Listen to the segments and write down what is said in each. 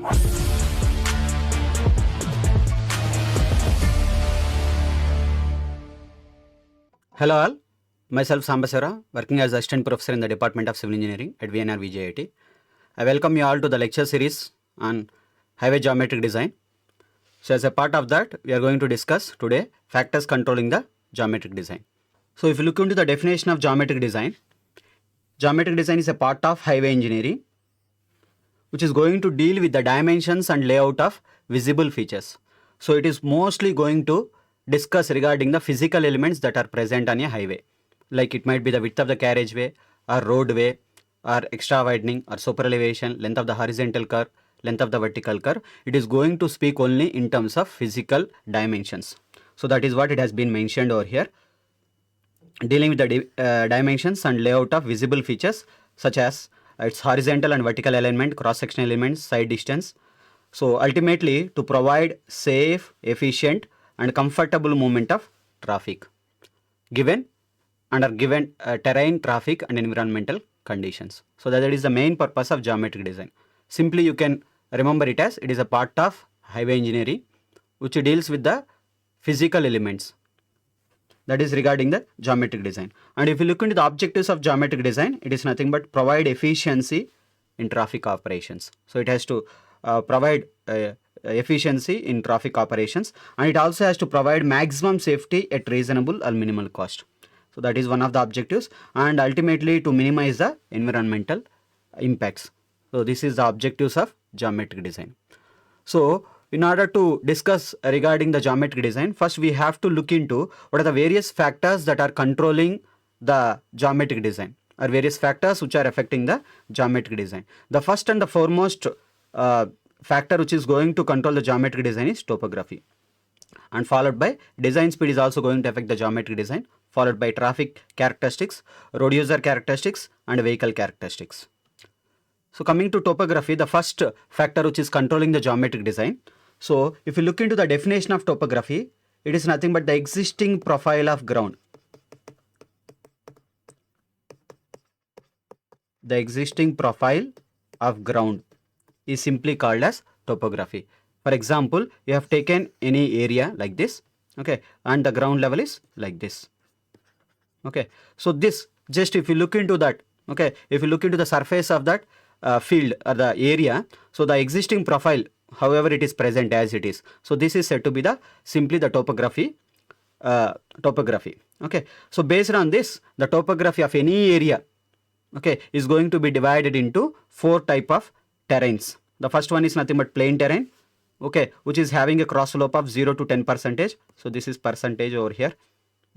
Hello all, myself Sambasiva Rao, working as Assistant Professor in the Department of Civil Engineering at VNR VJEC. I welcome you all to the lecture series on highway geometric design. So as a part of that, we are going to discuss today factors controlling the geometric design. So if you look into the definition of geometric design is a part of highway engineering which is going to deal with the dimensions and layout of visible features. So it is mostly going to discuss regarding the physical elements that are present on a highway. Like it might be the width of the carriageway or roadway or extra widening or super elevation, length of the horizontal curve, length of the vertical curve. It is going to speak only in terms of physical dimensions. So that is what it has been mentioned over here. Dealing with the dimensions and layout of visible features such as its horizontal and vertical alignment, cross-sectional elements, side distance. So ultimately to provide safe, efficient and comfortable movement of traffic given under given terrain, traffic and environmental conditions. So that is the main purpose of geometric design. Simply you can remember it as it is a part of highway engineering which deals with the physical elements. That is regarding the geometric design. And if you look into the objectives of geometric design, it is nothing but provide efficiency in traffic operations. So it has to provide efficiency in traffic operations, and it also has to provide maximum safety at reasonable or minimal cost. So that is one of the objectives, and ultimately to minimize the environmental impacts. So this is the objectives of geometric design. So in order to discuss regarding the geometric design, first we have to look into what are the various factors that are controlling the geometric design, or various factors which are affecting the geometric design. The first and the foremost factor which is going to control the geometric design is topography, and followed by design speed is also going to affect the geometric design, followed by traffic characteristics, road user characteristics and vehicle characteristics. So coming to topography, the first factor which is controlling the geometric design. So if you look into the definition of topography, it is nothing but the existing profile of ground. The existing profile of ground is simply called as topography. For example, you have taken any area like this, okay, and the ground level is like this. Okay, so this, just if you look into that, okay, if you look into the surface of that field or the area, so the existing profile, however it is present as it is, so this is said to be the simply the topography. Okay, so based on this, the topography of any area, okay, is going to be divided into four type of terrains. The first one is nothing but plain terrain, okay, which is having a cross slope of 0 to 10%. So this is percentage over here.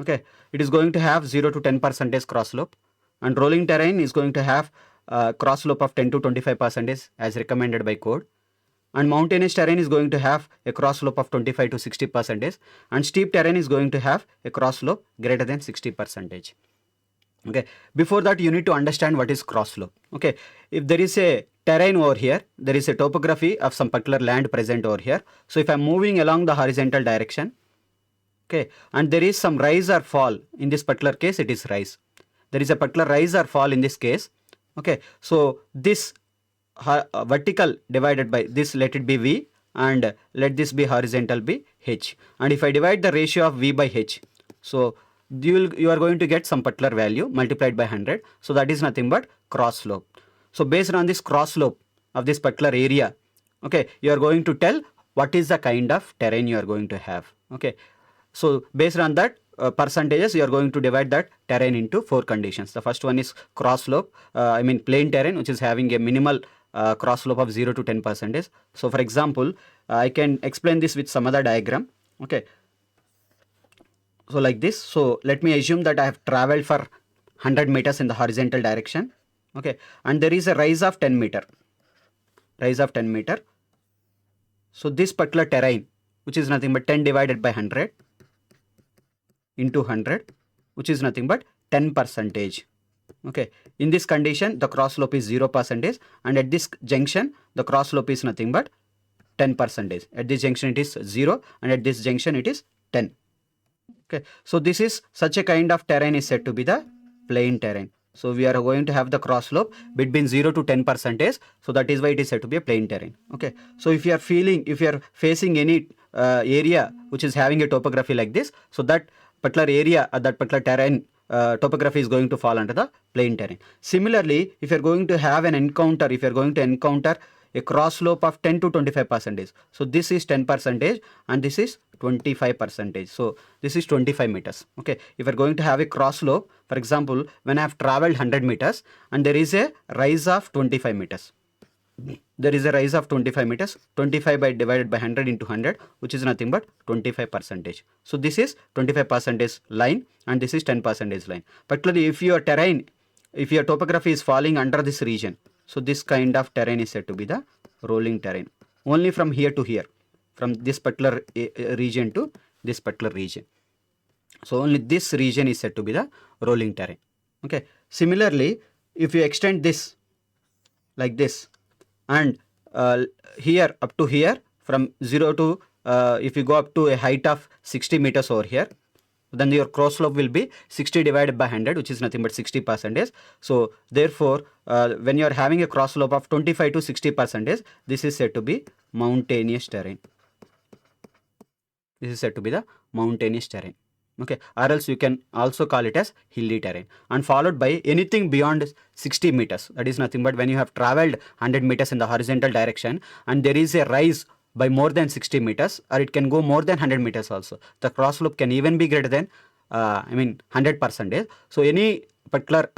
Okay, it is going to have 0 to 10% cross slope, and rolling terrain is going to have cross slope of 10 to 25% as recommended by code, and mountainous terrain is going to have a cross slope of 25 to 60%, and steep terrain is going to have a cross slope greater than 60%. Okay, before that you need to understand what is cross slope. Okay, if there is a terrain over here, there is a topography of some particular land present over here. So if I am moving along the horizontal direction, okay, and there is some rise or fall, in this particular case it is rise. There is a particular rise or fall in this case. Okay, so this vertical divided by this, let it be V, and let this be horizontal be H. And if I divide the ratio of V by H, so you are going to get some particular value multiplied by 100. So that is nothing but cross slope. So based on this cross slope of this particular area, okay, you are going to tell what is the kind of terrain you are going to have. Okay, so based on that percentages, you are going to divide that terrain into four conditions. The first one is cross slope, plain terrain, which is having a minimal cross slope of 0 to 10%. So for example, I can explain this with some other diagram. Okay, so like this. So let me assume that I have traveled for 100 meters in the horizontal direction. Okay, and there is a rise of 10 meter. So this particular terrain, which is nothing but 10 divided by 100 into 100, which is nothing but 10%. Okay, in this condition the cross slope is 0%, and at this junction the cross slope is nothing but 10%. At this junction it is 0, and at this junction it is 10. Okay, so this is such a kind of terrain is said to be the plain terrain. So we are going to have the cross slope between 0 to 10%. So that is why it is said to be a plain terrain. Okay. So if you are facing any area which is having a topography like this, so that particular area, that particular terrain topography is going to fall under the plain terrain. Similarly, if you are going to have an encounter, if you are going to encounter a cross slope of 10 to 25%. So this is 10% and this is 25%. So this is 25 meters. Okay. If you're going to have a cross slope, for example, when I have traveled 100 meters and there is a rise of 25 meters. There is a rise of 25 meters, 25 by divided by 100 into 100, which is nothing but 25%. So this is 25% line and this is 10% line. Particularly if your terrain, if your topography is falling under this region, so this kind of terrain is said to be the rolling terrain. Only from here to here, from this particular region to this particular region. So only this region is said to be the rolling terrain. Okay. Similarly, if you extend this like this and here up to here, from 0 to if you go up to a height of 60 meters over here, then your cross slope will be 60 divided by 100, which is nothing but 60%. So therefore, when you are having a cross slope of 25 to 60%, this is said to be mountainous terrain. This is said to be the mountainous terrain. Okay, or else you can also call it as hilly terrain, and followed by anything beyond 60 meters. That is nothing but when you have traveled 100 meters in the horizontal direction and there is a rise by more than 60 meters, or it can go more than 100 meters also. The cross slope can even be greater than 100%. So any particular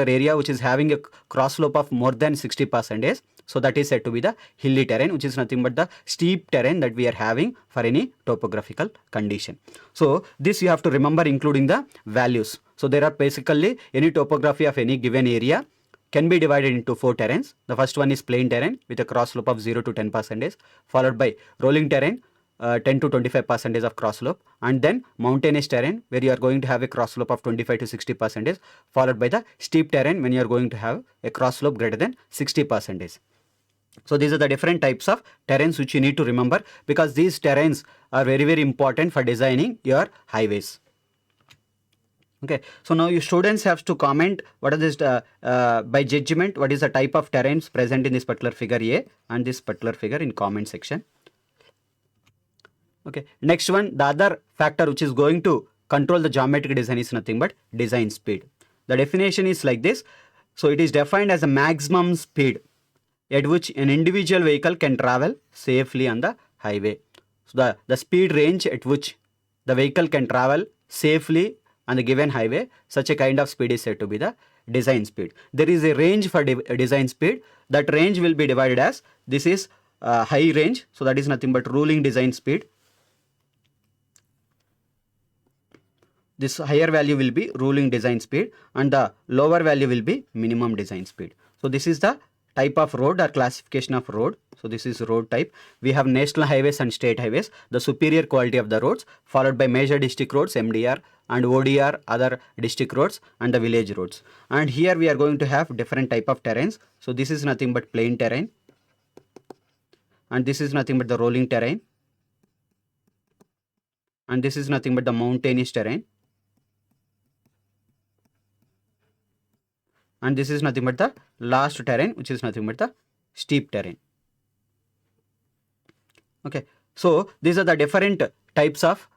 area which is having a cross slope of more than 60%, so that is said to be the hilly terrain, which is nothing but the steep terrain that we are having for any topographical condition. So this you have to remember, including the values. So there are basically any topography of any given area can be divided into 4 terrains. The first one is plain terrain with a cross slope of 0 to 10%, followed by rolling terrain, 10 to 25% of cross slope, and then mountainous terrain where you are going to have a cross slope of 25 to 60%, followed by the steep terrain when you are going to have a cross slope greater than 60%. So these are the different types of terrains which you need to remember, because these terrains are very, very important for designing your highways. Okay, so now you students have to comment what is this by judgment, what is the type of terrains present in this particular figure A and this particular figure in comment section. Okay, next one, the other factor which is going to control the geometric design is nothing but design speed. The definition is like this. So it is defined as a maximum speed at which an individual vehicle can travel safely on the highway. So the speed range at which the vehicle can travel safely on the given highway, such a kind of speed is said to be the design speed. There is a range for design speed. That range will be divided as, this is high range, so that is nothing but ruling design speed. This higher value will be ruling design speed and the lower value will be minimum design speed. So this is the type of road or classification of road. So this is road type. We have national highways and state highways, the superior quality of the roads, followed by major district roads, MDR, and ODR, other district roads, and the village roads. And here we are going to have different type of terrains. So this is nothing but plain terrain, and this is nothing but the rolling terrain, and this is nothing but the mountainous terrain, and this is nothing but the last terrain, which is nothing but the steep terrain. Okay, so these are the different types of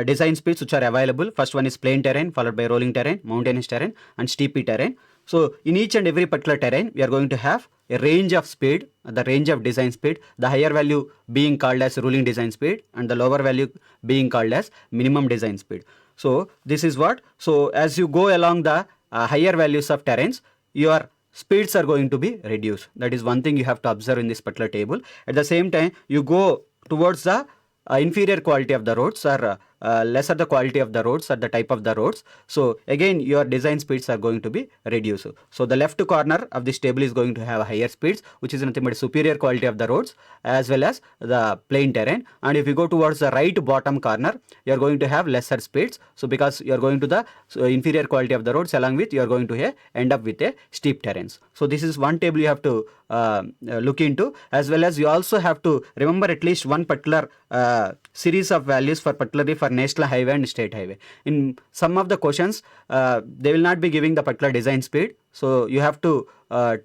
design speeds which are available. First one is plain terrain, followed by rolling terrain, mountainous terrain, and steepy terrain. So in each and every particular terrain, we are going to have a range of speed, the range of design speed, the higher value being called as ruling design speed and the lower value being called as minimum design speed. So this is what, so as you go along the higher values of terrains, your speeds are going to be reduced. That is one thing you have to observe in this particular table. At the same time, you go towards the inferior quality of the roads or lesser the quality of the roads or the type of the roads. So again, your design speeds are going to be reduced. So the left corner of this table is going to have higher speeds, which is nothing but superior quality of the roads as well as the plain terrain. And if you go towards the right bottom corner, you are going to have lesser speeds. So because you are going to the inferior quality of the roads, along with you are going to end up with a steep terrains. So this is one table you have to look into, as well as you also have to remember at least one particular series of values for particularly for for national highway and state highway. In some of the questions, they will not be giving the particular design speed. So you have to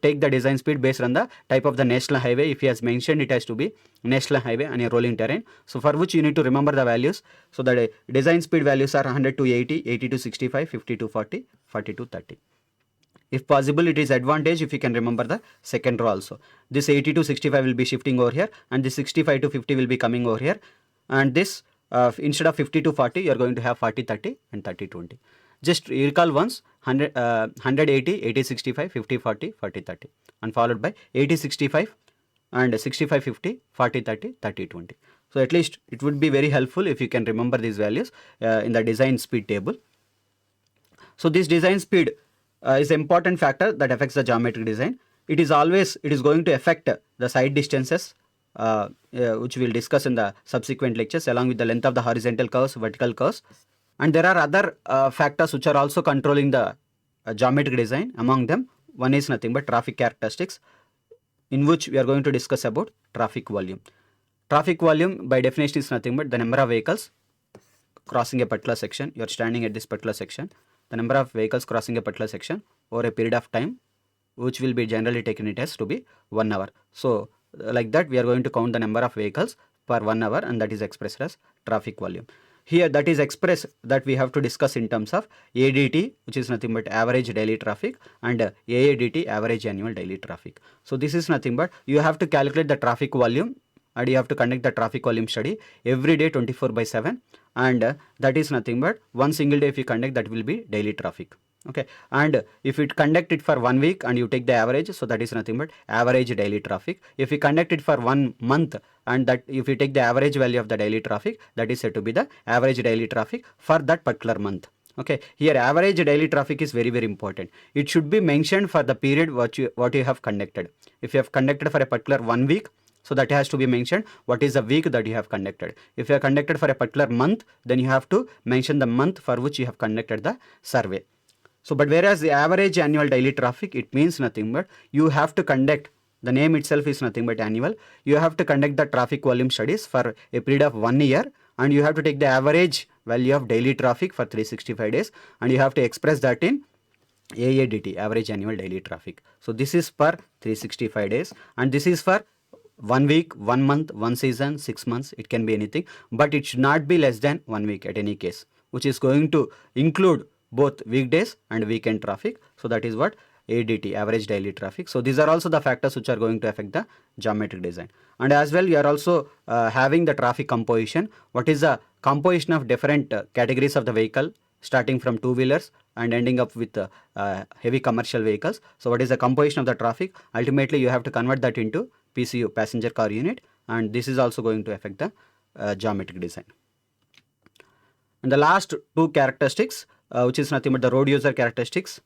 take the design speed based on the type of the national highway. If he has mentioned it has to be national highway and a rolling terrain. So for which you need to remember the values. So the design speed values are 100 to 80, 80 to 65, 50 to 40, 40 to 30. If possible, it is advantage if you can remember the second row also. This 80 to 65 will be shifting over here, and this 65 to 50 will be coming over here. And this, instead of 50 to 40, you are going to have 40, 30 and 30, 20. Just recall once, 180, 80, 65, 50, 40, 40, 30. And followed by 80, 65 and 65, 50, 40, 30, 30, 20. So at least it would be very helpful if you can remember these values in the design speed table. So this design speed is an important factor that affects the geometric design. It is going to affect the side distances, which we will discuss in the subsequent lectures, along with the length of the horizontal curves, vertical curves. And there are other factors which are also controlling the geometric design. Among them, one is nothing but traffic characteristics, in which we are going to discuss about traffic volume. Traffic volume by definition is nothing but the number of vehicles crossing a particular section. You are standing at this particular section. The number of vehicles crossing a particular section over a period of time, which will be generally taken it as to be 1 hour. So like that, we are going to count the number of vehicles per 1 hour, and that is expressed as traffic volume. Here that is expressed that we have to discuss in terms of ADT, which is nothing but average daily traffic, and AADT, average annual daily traffic. So this is nothing but you have to calculate the traffic volume, and you have to conduct the traffic volume study every day 24/7, and that is nothing but one single day if you conduct, that will be daily traffic. Okay, and if you conduct it for 1 week and you take the average, so that is nothing but average daily traffic. If you conduct it for 1 month, and that if you take the average value of the daily traffic, that is said to be the average daily traffic for that particular month. Okay, here average daily traffic is very, very important. It should be mentioned for the period what you have conducted. If you have conducted for a particular 1 week, so that has to be mentioned what is the week that you have conducted. If you have conducted for a particular month, then you have to mention the month for which you have conducted the survey. So but whereas the average annual daily traffic, it means nothing but you have to conduct, the name itself is nothing but annual. You have to conduct the traffic volume studies for a period of 1 year, and you have to take the average value of daily traffic for 365 days, and you have to express that in AADT, average annual daily traffic. So this is per 365 days, and this is for 1 week, 1 month, 1 season, 6 months, it can be anything, but it should not be less than 1 week at any case, which is going to include both weekdays and weekend traffic. So that is what ADT, average daily traffic. So these are also the factors which are going to affect the geometric design. And as well, you are also having the traffic composition. What is the composition of different categories of the vehicle, starting from two-wheelers and ending up with heavy commercial vehicles. So what is the composition of the traffic? Ultimately, you have to convert that into PCU, passenger car unit, and this is also going to affect the geometric design. And the last two characteristics, which is nothing but the road user characteristics,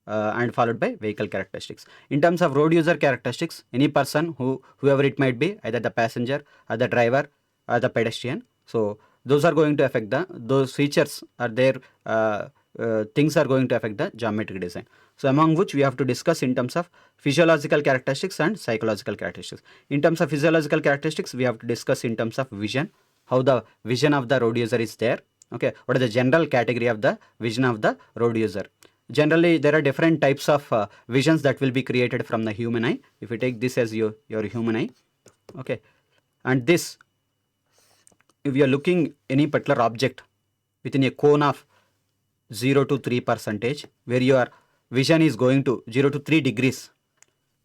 and followed by vehicle characteristics. In terms of road user characteristics, any person, whoever it might be, either the passenger or the driver or the pedestrian, so those are going to affect those features are there, things are going to affect the geometric design. So among which we have to discuss in terms of physiological characteristics and psychological characteristics. In terms of physiological characteristics, we have to discuss in terms of vision, how the vision of the road user is there. Okay, what is the general category of the vision of the road user? Generally, there are different types of visions that will be created from the human eye. If you take this as your human eye, okay, and this, if you are looking any particular object within a cone of 0 to 3%, where your vision is going to 0 to 3 degrees,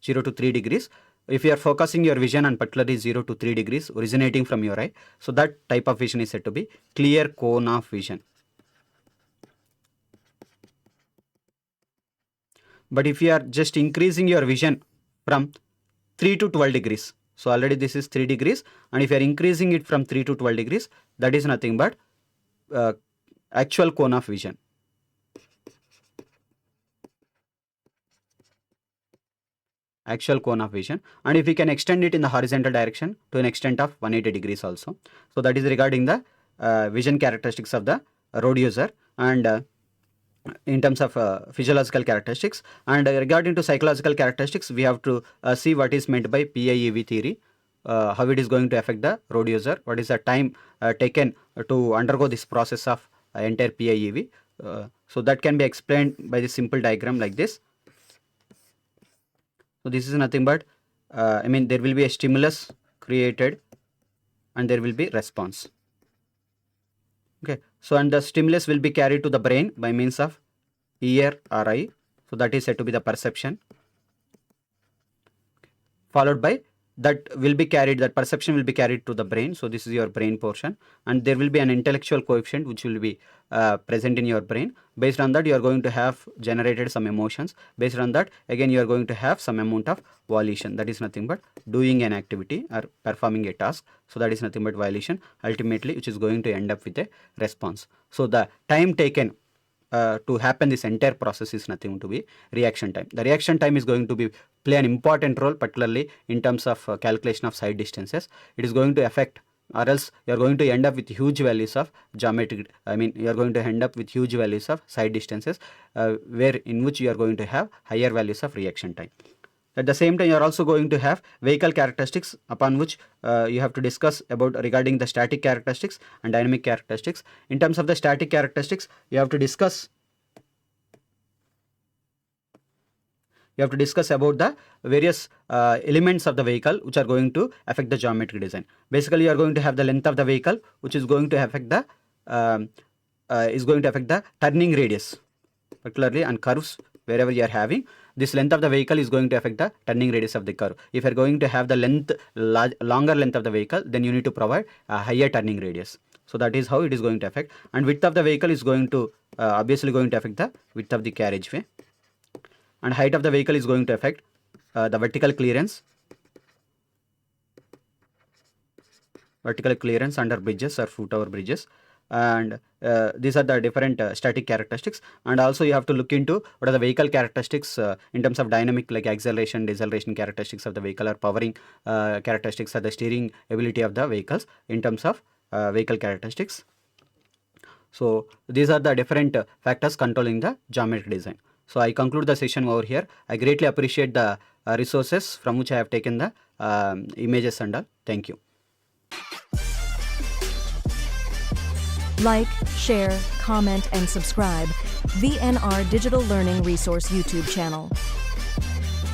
0 to 3 degrees. If you are focusing your vision on particularly 0 to 3 degrees originating from your eye, so that type of vision is said to be clear cone of vision. But if you are just increasing your vision from 3 to 12 degrees, so already this is 3 degrees, and if you are increasing it from 3 to 12 degrees, that is nothing but actual cone of vision. Actual cone of vision. And if we can extend it in the horizontal direction to an extent of 180 degrees also. So that is regarding the vision characteristics of the road user, and in terms of physiological characteristics. And regarding to psychological characteristics, we have to see what is meant by PIEV theory, how it is going to affect the road user, what is the time taken to undergo this process of entire PIEV. So that can be explained by this simple diagram like this. So this is nothing but there will be a stimulus created and there will be response. Okay, so and the stimulus will be carried to the brain by means of ear or eye. So that is said to be the perception. Followed by that perception will be carried to the brain. So this is your brain portion, and there will be an intellectual coefficient which will be present in your brain. Based on that, you are going to have generated some emotions. Based on that, again you are going to have some amount of volition. That is nothing but doing an activity or performing a task. So that is nothing but volition, ultimately, which is going to end up with a response. So the time taken to happen this entire process is nothing to be reaction time. The reaction time is going to be play an important role, particularly in terms of calculation of side distances. It is going to affect, or else you are going to end up with huge values of geometric, you are going to end up with huge values of side distances, where in which you are going to have higher values of reaction time. At the same time, you are also going to have vehicle characteristics, upon which you have to discuss about regarding the static characteristics and dynamic characteristics. In terms of the static characteristics, you have to discuss about the various elements of the vehicle which are going to affect the geometric design. Basically, you are going to have the length of the vehicle, which is going to affect the turning radius, particularly on curves. Wherever you are having this length of the vehicle is going to affect the turning radius of the curve. If you are going to have the longer length of the vehicle, then you need to provide a higher turning radius. So that is how it is going to affect. And width of the vehicle is going to obviously going to affect the width of the carriageway. And height of the vehicle is going to affect the vertical clearance under bridges or foot over bridges. And these are the different static characteristics. And also you have to look into what are the vehicle characteristics in terms of dynamic, like acceleration, deceleration characteristics of the vehicle, or powering characteristics, or the steering ability of the vehicles in terms of vehicle characteristics. So these are the different factors controlling the geometric design. So I conclude the session over here. I greatly appreciate the resources from which I have taken the images and all. Thank you. Like, share, comment, and subscribe VNR Digital Learning Resource YouTube channel.